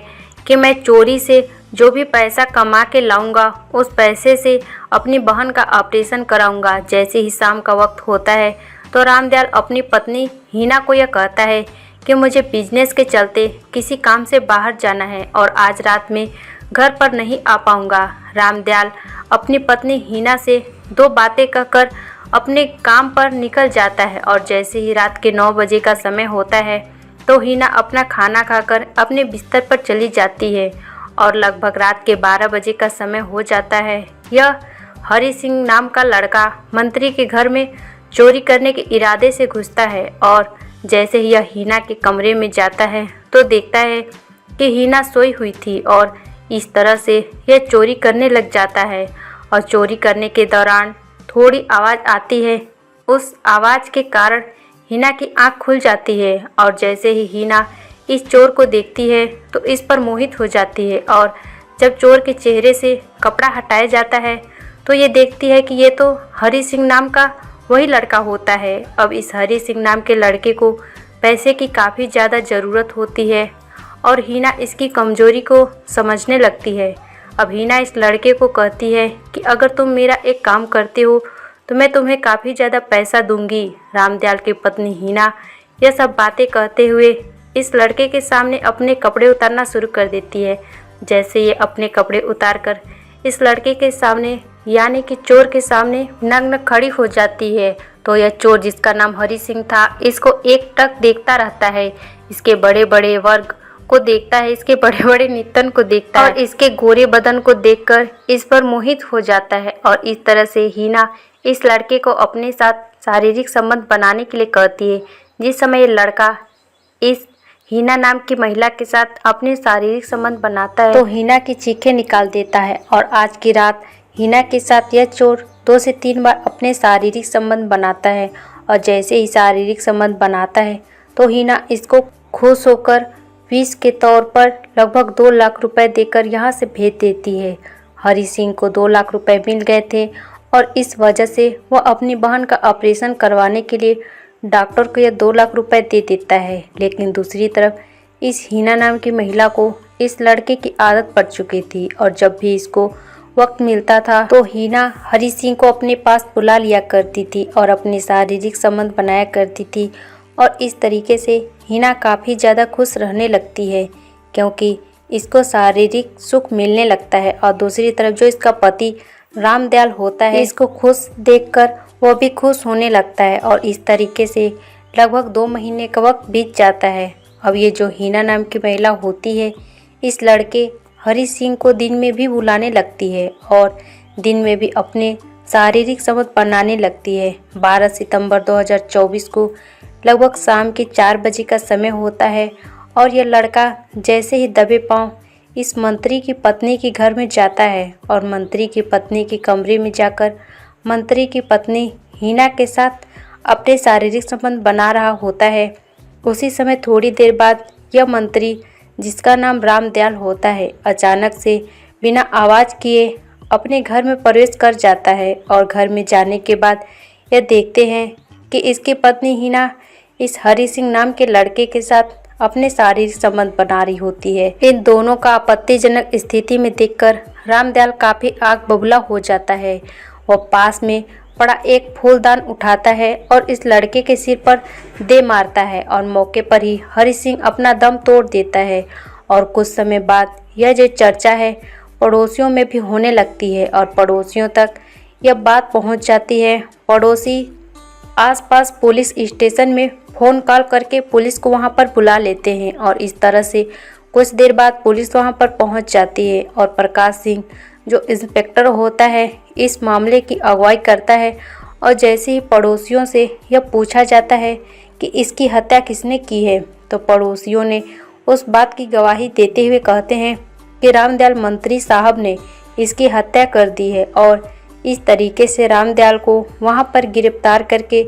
कि मैं चोरी से जो भी पैसा कमा के लाऊंगा उस पैसे से अपनी बहन का ऑपरेशन कराऊंगा। जैसे ही शाम का वक्त होता है तो रामदयाल अपनी पत्नी हीना को यह कहता है कि मुझे बिजनेस के चलते किसी काम से बाहर जाना है और आज रात में घर पर नहीं आ पाऊंगा। रामदयाल अपनी पत्नी हीना से दो बातें कहकर अपने काम पर निकल जाता है और जैसे ही रात के 9 बजे का समय होता है तो हीना अपना खाना खाकर अपने बिस्तर पर चली जाती है और लगभग रात के 12 बजे का समय हो जाता है। यह हरि सिंह नाम का लड़का मंत्री के घर में चोरी करने के इरादे से घुसता है और जैसे ही यह हीना के कमरे में जाता है तो देखता है कि हीना सोई हुई थी और इस तरह से यह चोरी करने लग जाता है और चोरी करने के दौरान थोड़ी आवाज़ आती है। उस आवाज़ के कारण हीना की आंख खुल जाती है और जैसे ही हीना इस चोर को देखती है तो इस पर मोहित हो जाती है और जब चोर के चेहरे से कपड़ा हटाया जाता है तो ये देखती है कि ये तो हरि सिंह नाम का वही लड़का होता है। अब इस हरि सिंह नाम के लड़के को पैसे की काफ़ी ज़्यादा ज़रूरत होती है और हीना इसकी कमज़ोरी को समझने लगती है। अब हीना इस लड़के को कहती है कि अगर तुम मेरा एक काम करते हो तो मैं तुम्हें काफ़ी ज़्यादा पैसा दूंगी। रामदयाल की पत्नी हीना यह सब बातें कहते हुए इस लड़के के सामने अपने कपड़े उतारना शुरू कर देती है। जैसे ये अपने कपड़े उतार कर इस लड़के के सामने यानी कि चोर के सामने नग्न खड़ी हो जाती है तो यह चोर जिसका नाम हरि सिंह था इसको एकटक देखता रहता है। इसके बड़े बड़े वर्ग को देखता है, इसके बड़े बड़े नितन को देखता है और इसके गोरे बदन को देखकर इस पर मोहित हो जाता है और इस तरह से हीना इस लड़के को अपने साथ शारीरिक संबंध बनाने के लिए कहती है। जिस समय ये लड़का इस हीना नाम की महिला के साथ अपने शारीरिक संबंध बनाता है तो हीना की चीखें निकाल देता है और आज की रात हीना के साथ यह चोर 2 से 3 बार अपने शारीरिक संबंध बनाता है और जैसे ही शारीरिक संबंध बनाता है तो हीना इसको खुश होकर फीस के तौर पर लगभग 2 लाख रुपए देकर यहाँ से भेज देती है। हरि सिंह को 2 लाख रुपए मिल गए थे और इस वजह से वह अपनी बहन का ऑपरेशन करवाने के लिए डॉक्टर को यह 2 लाख रुपए दे देता है। लेकिन दूसरी तरफ इस हीना नाम की महिला को इस लड़के की आदत पड़ चुकी थी और जब भी इसको वक्त मिलता था तो हीना हरि सिंह को अपने पास बुला लिया करती थी और अपने शारीरिक संबंध बनाया करती थी और इस तरीके से हीना काफ़ी ज़्यादा खुश रहने लगती है क्योंकि इसको शारीरिक सुख मिलने लगता है और दूसरी तरफ जो इसका पति रामदयाल होता है इसको खुश देखकर वो भी खुश होने लगता है और इस तरीके से लगभग 2 महीने का वक्त बीत जाता है। अब ये जो हीना नाम की महिला होती है इस लड़के हरि सिंह को दिन में भी बुलाने लगती है और दिन में भी अपने शारीरिक संबंध बनाने लगती है। 12 सितंबर 2024 को लगभग शाम के 4 बजे का समय होता है और यह लड़का जैसे ही दबे पांव इस मंत्री की पत्नी के घर में जाता है और मंत्री की पत्नी के कमरे में जाकर मंत्री की पत्नी हीना के साथ अपने शारीरिक संबंध बना रहा होता है। उसी समय थोड़ी देर बाद यह मंत्री जिसका नाम रामदयाल होता है अचानक से बिना आवाज़ किए अपने घर में प्रवेश कर जाता है और घर में जाने के बाद यह देखते हैं कि इसकी पत्नी हीना इस हरि सिंह नाम के लड़के के साथ अपने शारीरिक संबंध बना रही होती है। इन दोनों का आपत्तिजनक स्थिति में देखकर रामदयाल काफ़ी आग बबूला हो जाता है। वह पास में पड़ा एक फूलदान उठाता है और इस लड़के के सिर पर दे मारता है और मौके पर ही हरि सिंह अपना दम तोड़ देता है और कुछ समय बाद यह जो चर्चा है पड़ोसियों में भी होने लगती है और पड़ोसियों तक यह बात पहुंच जाती है। पड़ोसी आसपास पुलिस स्टेशन में फ़ोन कॉल करके पुलिस को वहां पर बुला लेते हैं और इस तरह से कुछ देर बाद पुलिस वहां पर पहुंच जाती है और प्रकाश सिंह जो इंस्पेक्टर होता है इस मामले की अगुवाई करता है और जैसे ही पड़ोसियों से यह पूछा जाता है कि इसकी हत्या किसने की है तो पड़ोसियों ने उस बात की गवाही देते हुए कहते हैं कि रामदयाल मंत्री साहब ने इसकी हत्या कर दी है और इस तरीके से रामदयाल को वहां पर गिरफ्तार करके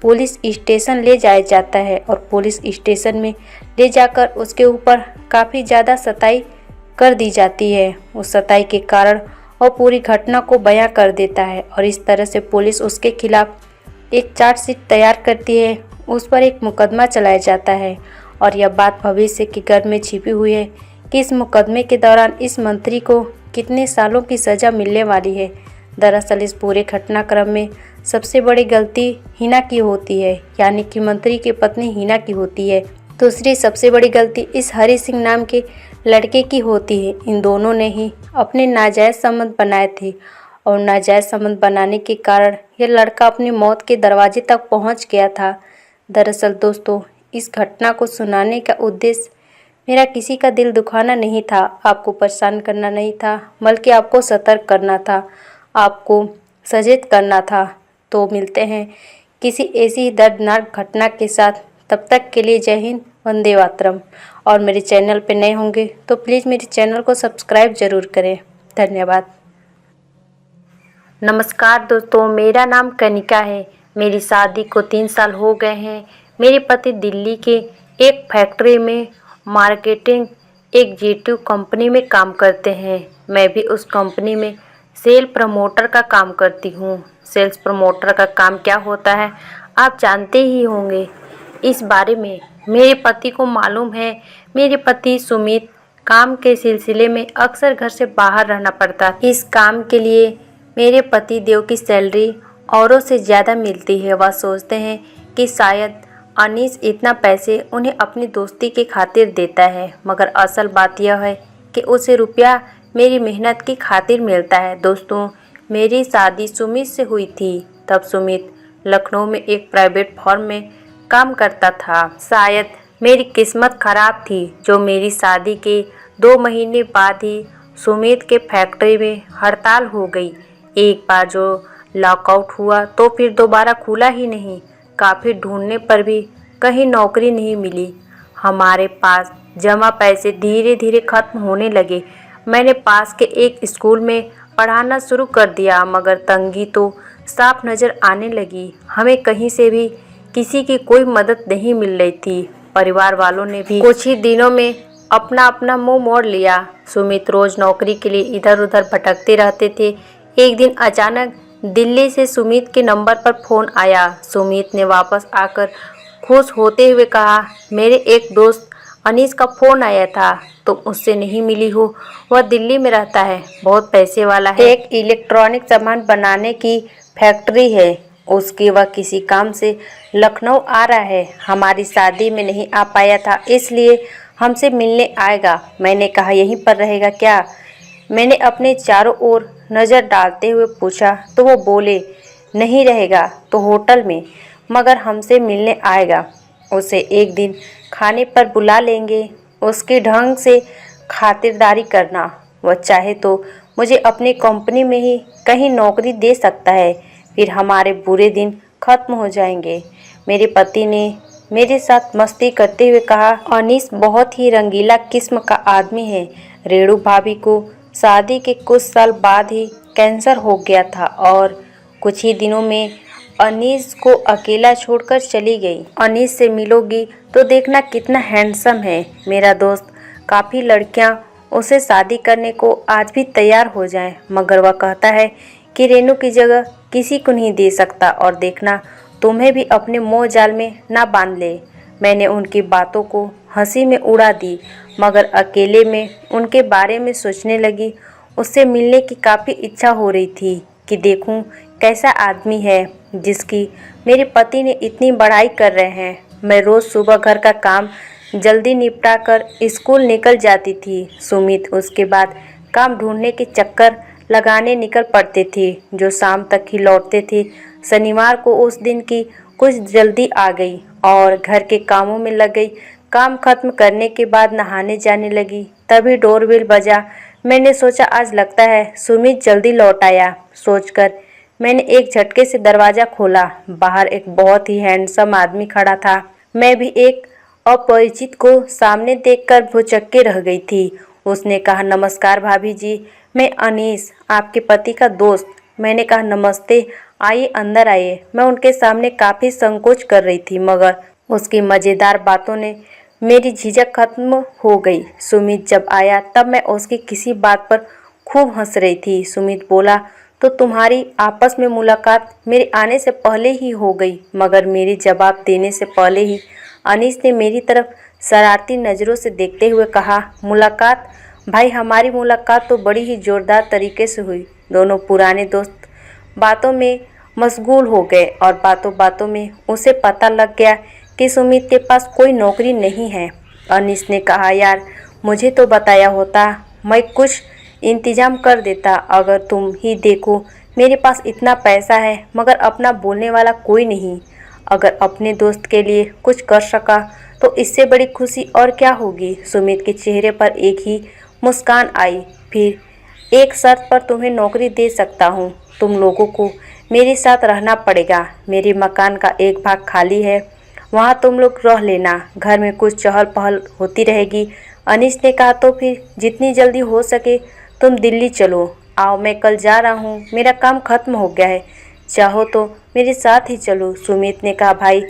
पुलिस स्टेशन ले जाया जाता है और पुलिस स्टेशन में ले जाकर उसके ऊपर काफ़ी ज़्यादा सताई कर दी जाती है। उस सताई के कारण वो पूरी घटना को बयां कर देता है और इस तरह से पुलिस उसके खिलाफ एक चार्जशीट तैयार करती है, उस पर एक मुकदमा चलाया जाता है। और यह बात भविष्य के गर्भ में छिपी हुई है कि इस मुकदमे के दौरान इस मंत्री को कितने सालों की सज़ा मिलने वाली है। दरअसल इस पूरे घटनाक्रम में सबसे बड़ी गलती हिना की होती है, यानी कि मंत्री की पत्नी हिना की होती है। दूसरी सबसे बड़ी गलती इस हरि सिंह नाम के लड़के की होती है। इन दोनों ने ही अपने नाजायज़ संबंध बनाए थे और नाजायज़ संबंध बनाने के कारण यह लड़का अपनी मौत के दरवाजे तक पहुंच गया था। दरअसल दोस्तों, इस घटना को सुनाने का उद्देश्य मेरा किसी का दिल दुखाना नहीं था, आपको परेशान करना नहीं था, बल्कि आपको सतर्क करना था, आपको सचेत करना था। तो मिलते हैं किसी ऐसी ही दर्दनाक घटना के साथ। तब तक के लिए जय हिंद, वंदे मातरम। और मेरे चैनल पे नए होंगे तो प्लीज़ मेरे चैनल को सब्सक्राइब ज़रूर करें। धन्यवाद। नमस्कार दोस्तों, मेरा नाम कनिका है। मेरी शादी को 3 साल हो गए हैं। मेरे पति दिल्ली के एक फैक्ट्री में मार्केटिंग एग्जीक्यूटिव कंपनी में काम करते हैं। मैं भी उस कंपनी में सेल प्रमोटर का काम करती हूँ। सेल्स प्रमोटर का काम क्या होता है आप जानते ही होंगे। इस बारे में मेरे पति को मालूम है। मेरे पति सुमित काम के सिलसिले में अक्सर घर से बाहर रहना पड़ता। इस काम के लिए मेरे पति देव की सैलरी औरों से ज़्यादा मिलती है। वह सोचते हैं कि शायद अनीस इतना पैसे उन्हें अपनी दोस्ती की खातिर देता है, मगर असल बात यह है कि उसे रुपया मेरी मेहनत की खातिर मिलता है। दोस्तों, मेरी शादी सुमित से हुई थी। तब सुमित लखनऊ में एक प्राइवेट फर्म में काम करता था। शायद मेरी किस्मत खराब थी जो मेरी शादी के 2 महीने बाद ही सुमित के फैक्ट्री में हड़ताल हो गई। एक बार जो लॉकआउट हुआ तो फिर दोबारा खुला ही नहीं। काफ़ी ढूंढने पर भी कहीं नौकरी नहीं मिली। हमारे पास जमा पैसे धीरे धीरे खत्म होने लगे। मैंने पास के एक स्कूल में पढ़ाना शुरू कर दिया, मगर तंगी तो साफ नज़र आने लगी। हमें कहीं से भी किसी की कोई मदद नहीं मिल रही थी। परिवार वालों ने भी कुछ ही दिनों में अपना अपना मुंह मोड़ लिया। सुमित रोज़ नौकरी के लिए इधर उधर भटकते रहते थे। एक दिन अचानक दिल्ली से सुमित के नंबर पर फ़ोन आया। सुमित ने वापस आकर खुश होते हुए कहा, मेरे एक दोस्त अनीस का फ़ोन आया था, तुम उससे नहीं मिली हो? वह दिल्ली में रहता है, बहुत पैसे वाला है। एक इलेक्ट्रॉनिक सामान बनाने की फैक्ट्री है उसकी। वह किसी काम से लखनऊ आ रहा है। हमारी शादी में नहीं आ पाया था, इसलिए हमसे मिलने आएगा। मैंने कहा यहीं पर रहेगा क्या? मैंने अपने चारों ओर नज़र डालते हुए पूछा तो वो बोले नहीं रहेगा तो होटल में, मगर हमसे मिलने आएगा। उसे एक दिन खाने पर बुला लेंगे। उसके ढंग से खातिरदारी करना। वह चाहे तो मुझे अपनी कंपनी में ही कहीं नौकरी दे सकता है, फिर हमारे बुरे दिन खत्म हो जाएंगे। मेरे पति ने मेरे साथ मस्ती करते हुए कहा, अनीस बहुत ही रंगीला किस्म का आदमी है। रेणु भाभी को शादी के कुछ साल बाद ही कैंसर हो गया था और कुछ ही दिनों में अनीस को अकेला छोड़कर चली गई। अनीस से मिलोगी तो देखना कितना हैंडसम है। मेरा दोस्त काफ़ी लड़कियां उसे शादी करने को आज भी तैयार हो जाएं, मगर वह कहता है कि रेणु की जगह किसी को नहीं दे सकता और देखना तुम्हें भी अपने मोह जाल में ना बांध ले। मैंने उनकी बातों को हंसी में उड़ा दी, मगर अकेले में उनके बारे में सोचने लगी। उससे मिलने की काफ़ी इच्छा हो रही थी कि देखूं कैसा आदमी है जिसकी मेरे पति ने इतनी बड़ाई कर रहे हैं। मैं रोज़ सुबह घर का काम जल्दी निपटा कर स्कूल निकल जाती थी। सुमित उसके बाद काम ढूंढने के चक्कर लगाने निकल पड़ते थे, जो शाम तक ही लौटते थे। शनिवार को उस दिन की कुछ जल्दी आ गई और घर के कामों में लग गई। काम खत्म करने के बाद नहाने जाने लगी, तभी डोरबेल बजा। मैंने सोचा आज लगता है सुमित जल्दी लौट आया। सोचकर मैंने एक झटके से दरवाज़ा खोला। बाहर एक बहुत ही हैंडसम आदमी खड़ा था। मैं भी एक अपरिचित को सामने देखकर भौचक्के रह गई थी। उसने कहा, नमस्कार भाभी जी, मैं अनीस, आपके पति का दोस्त। मैंने कहा नमस्ते आइए अंदर आइए। मैं उनके सामने काफ़ी संकोच कर रही थी, मगर उसकी मज़ेदार बातों ने मेरी झिझक खत्म हो गई। सुमित जब आया तब मैं उसकी किसी बात पर खूब हंस रही थी। सुमित बोला, तो तुम्हारी आपस में मुलाकात मेरे आने से पहले ही हो गई। मगर मेरे जवाब देने से पहले ही अनीस ने मेरी तरफ शरारती नज़रों से देखते हुए कहा, मुलाकात? भाई, हमारी मुलाकात तो बड़ी ही ज़ोरदार तरीके से हुई। दोनों पुराने दोस्त बातों में मशगूल हो गए और बातों बातों में उसे पता लग गया कि सुमित के पास कोई नौकरी नहीं है। अनीस ने कहा, यार मुझे तो बताया होता, मैं कुछ इंतजाम कर देता। अगर तुम ही देखो, मेरे पास इतना पैसा है मगर अपना बोलने वाला कोई नहीं। अगर अपने दोस्त के लिए कुछ कर सका तो इससे बड़ी खुशी और क्या होगी। सुमित के चेहरे पर एक ही मुस्कान आई। फिर एक शर्त पर तुम्हें नौकरी दे सकता हूँ। तुम लोगों को मेरे साथ रहना पड़ेगा। मेरे मकान का एक भाग खाली है, वहाँ तुम लोग रह लेना। घर में कुछ चहल पहल होती रहेगी। अनीस ने कहा, तो फिर जितनी जल्दी हो सके तुम दिल्ली चलो। आओ, मैं कल जा रहा हूँ, मेरा काम खत्म हो गया है। चाहो तो मेरे साथ ही चलो। सुमित ने कहा, भाई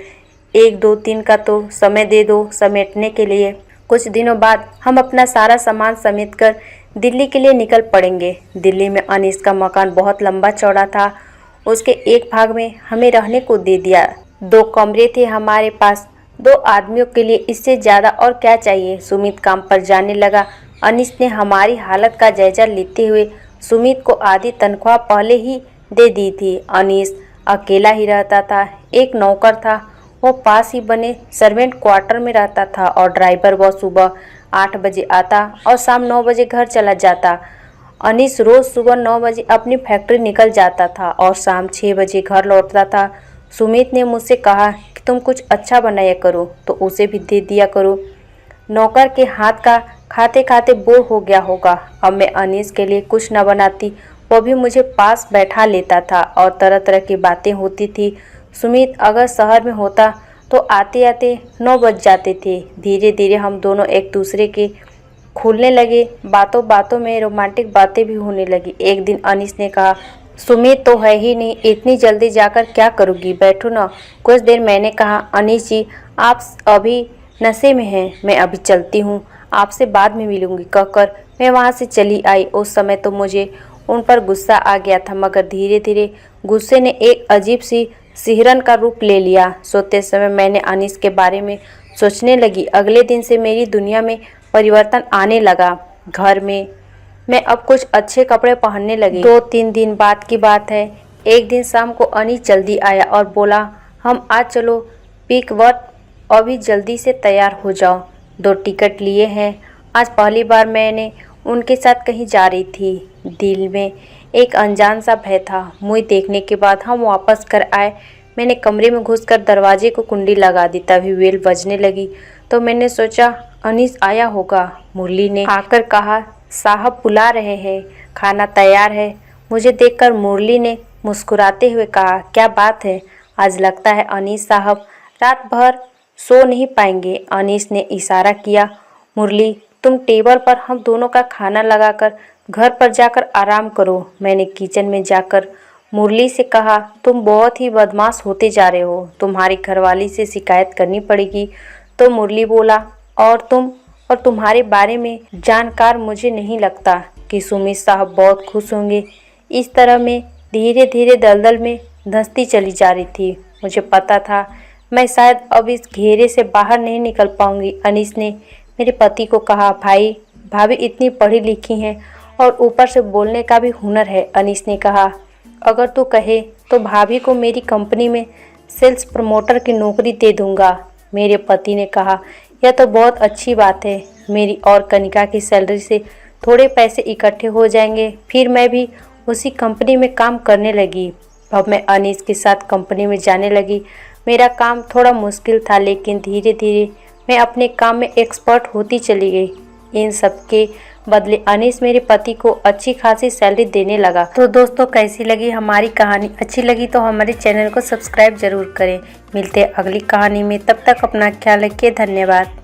1-2 दिन का तो समय दे दो समेटने के लिए। कुछ दिनों बाद हम अपना सारा सामान समेट कर दिल्ली के लिए निकल पड़ेंगे। दिल्ली में अनीस का मकान बहुत लंबा चौड़ा था। उसके एक भाग में हमें रहने को दे दिया। 2 कमरे थे हमारे पास, 2 आदमियों के लिए, इससे ज़्यादा और क्या चाहिए। सुमित काम पर जाने लगा। अनीस ने हमारी हालत का जायजा लेते हुए सुमित को आधी तनख्वाह पहले ही दे दी थी। अनीस अकेला ही रहता था। एक नौकर था, वो पास ही बने सर्वेंट क्वार्टर में रहता था और ड्राइवर वो सुबह 8 बजे आता और शाम 9 बजे घर चला जाता। अनीस रोज़ सुबह 9 बजे अपनी फैक्ट्री निकल जाता था और शाम 6 बजे घर लौटता था। सुमित ने मुझसे कहा कि तुम कुछ अच्छा बनाया करो तो उसे भी दे दिया करो। नौकर के हाथ का खाते खाते बोर हो गया होगा। अब मैं अनीस के लिए कुछ न बनाती, वो भी मुझे पास बैठा लेता था और तरह तरह की बातें होती थी। सुमित अगर शहर में होता तो आते आते 9 बज जाते थे। धीरे धीरे हम दोनों एक दूसरे के खुलने लगे। बातों बातों में रोमांटिक बातें भी होने लगी। एक दिन अनीस ने कहा, सुमित तो है ही नहीं, इतनी जल्दी जाकर क्या करूँगी, बैठो ना कुछ देर। मैंने कहा, अनीस जी आप अभी नशे में हैं, मैं अभी चलती हूँ, आपसे बाद में मिलूंगी कहकर मैं वहाँ से चली आई। उस समय तो मुझे उन पर गुस्सा आ गया था, मगर धीरे धीरे गुस्से ने एक अजीब सी सिहरन का रूप ले लिया। सोते समय मैंने अनीस के बारे में सोचने लगी। अगले दिन से मेरी दुनिया में परिवर्तन आने लगा। घर में मैं अब कुछ अच्छे कपड़े पहनने लगी। 2-3 दिन बाद की बात है। एक दिन शाम को अनीस जल्दी आया और बोला, हम आज चलो पिकवर्थ, अभी जल्दी से तैयार हो जाओ, 2 टिकट लिए हैं। आज पहली बार मैंने उनके साथ कहीं जा रही थी। दिल में एक अनजान सा भय था। मुझे देखने के बाद हम वापस घर आए। मैंने कमरे में घुसकर दरवाजे को कुंडी लगा दी। तभी बेल बजने लगी तो मैंने सोचा अनीस आया होगा। मुरली ने आकर कहा, साहब बुला रहे हैं, खाना तैयार है। मुझे देखकर मुरली ने मुस्कुराते हुए कहा, क्या बात है, आज लगता है अनीस साहब रात भर सो नहीं पाएंगे। अनीस ने इशारा किया, मुरली तुम टेबल पर हम दोनों का खाना लगाकर घर पर जाकर आराम करो। मैंने किचन में जाकर मुरली से कहा, तुम बहुत ही बदमाश होते जा रहे हो, तुम्हारी घरवाली से शिकायत करनी पड़ेगी। तो मुरली बोला, और तुम्हारे बारे में जानकार मुझे नहीं लगता कि सुमित साहब बहुत खुश होंगे। इस तरह मैं धीरे धीरे दलदल में धंसती चली जा रही थी। मुझे पता था मैं शायद अब इस घेरे से बाहर नहीं निकल पाऊंगी। अनीस ने मेरे पति को कहा, भाई भाभी इतनी पढ़ी लिखी हैं और ऊपर से बोलने का भी हुनर है। अनीस ने कहा, अगर तू कहे तो भाभी को मेरी कंपनी में सेल्स प्रमोटर की नौकरी दे दूंगा। मेरे पति ने कहा, यह तो बहुत अच्छी बात है, मेरी और कनिका की सैलरी से थोड़े पैसे इकट्ठे हो जाएंगे, फिर मैं भी उसी कंपनी में काम करने लगी। अब मैं अनीस के साथ कंपनी में जाने लगी। मेरा काम थोड़ा मुश्किल था, लेकिन धीरे धीरे मैं अपने काम में एक्सपर्ट होती चली गई। इन सब के बदले अनीस मेरे पति को अच्छी खासी सैलरी देने लगा। तो दोस्तों, कैसी लगी हमारी कहानी? अच्छी लगी तो हमारे चैनल को सब्सक्राइब जरूर करें। मिलते हैं अगली कहानी में, तब तक अपना ख्याल रखिए। धन्यवाद।